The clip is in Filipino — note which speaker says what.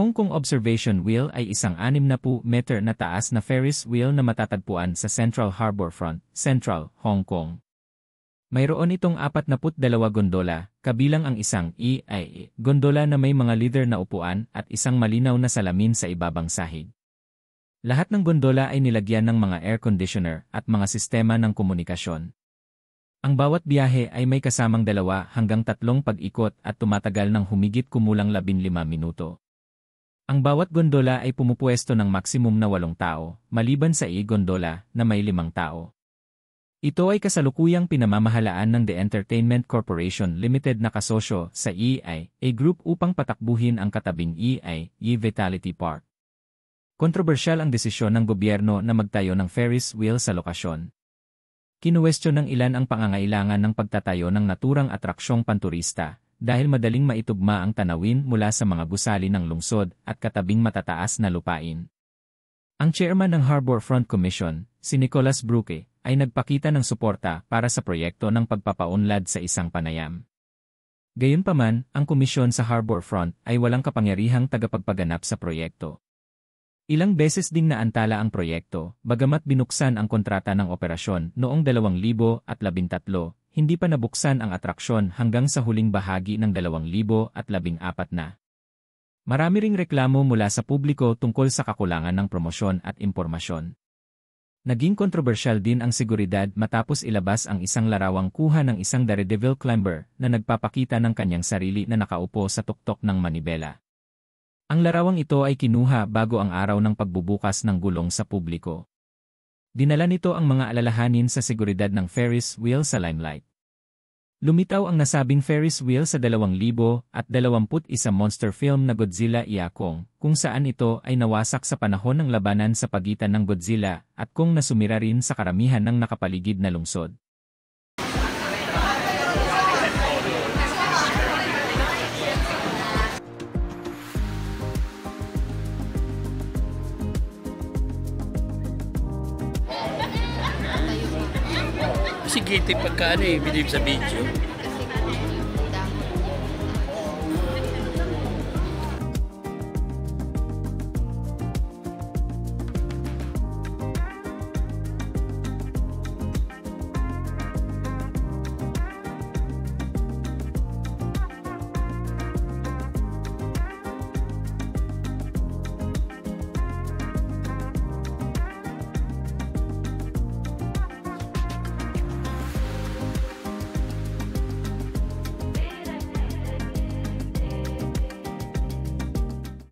Speaker 1: Hong Kong Observation Wheel ay isang 60 meter na taas na Ferris wheel na matatagpuan sa Central Harbour Front, Central, Hong Kong. Mayroon itong 42 gondola, kabilang ang isang gondola na may mga leather na upuan at isang malinaw na salamin sa ibabang sahig. Lahat ng gondola ay nilagyan ng mga air conditioner at mga sistema ng komunikasyon. Ang bawat biyahe ay may kasamang 2 hanggang 3 pag-ikot at tumatagal ng humigit kumulang 15 minuto. Ang bawat gondola ay pumupuesto ng maximum na 8 tao, maliban sa gondola na may 5 tao. Ito ay kasalukuyang pinamamahalaan ng The Entertainment Corporation Limited na kasosyo sa Group upang patakbuhin ang katabing Vitality Park. Kontrobersyal ang desisyon ng gobyerno na magtayo ng Ferris wheel sa lokasyon. Kinuwestiyon ng ilan ang pangangailangan ng pagtatayo ng naturang atraksyong panturista dahil madaling maitugma ang tanawin mula sa mga gusali ng lungsod at katabing matataas na lupain. Ang chairman ng Harbour Front Commission, si Nicholas Bruque, ay nagpakita ng suporta para sa proyekto ng pagpapaunlad sa isang panayam. Gayunpaman, ang komisyon sa Harbour Front ay walang kapangyarihang tagapagpaganap sa proyekto. Ilang beses ding naantala ang proyekto, bagamat binuksan ang kontrata ng operasyon noong 2013, hindi pa nabuksan ang atraksyon hanggang sa huling bahagi ng 2014 na. Marami ring reklamo mula sa publiko tungkol sa kakulangan ng promosyon at impormasyon. Naging kontrobersyal din ang seguridad matapos ilabas ang isang larawang kuha ng isang Daredevil climber na nagpapakita ng kanyang sarili na nakaupo sa tuktok ng manibela. Ang larawang ito ay kinuha bago ang araw ng pagbubukas ng gulong sa publiko. Dinala nito ang mga alalahanin sa seguridad ng Ferris wheel sa limelight. Lumitaw ang nasabing Ferris wheel sa 2021 monster film na Godzilla Kong, kung saan ito ay nawasak sa panahon ng labanan sa pagitan ng Godzilla at kung nasumira rin sa karamihan ng nakapaligid na lungsod.
Speaker 2: Kasi guilty pagka bilib sa video.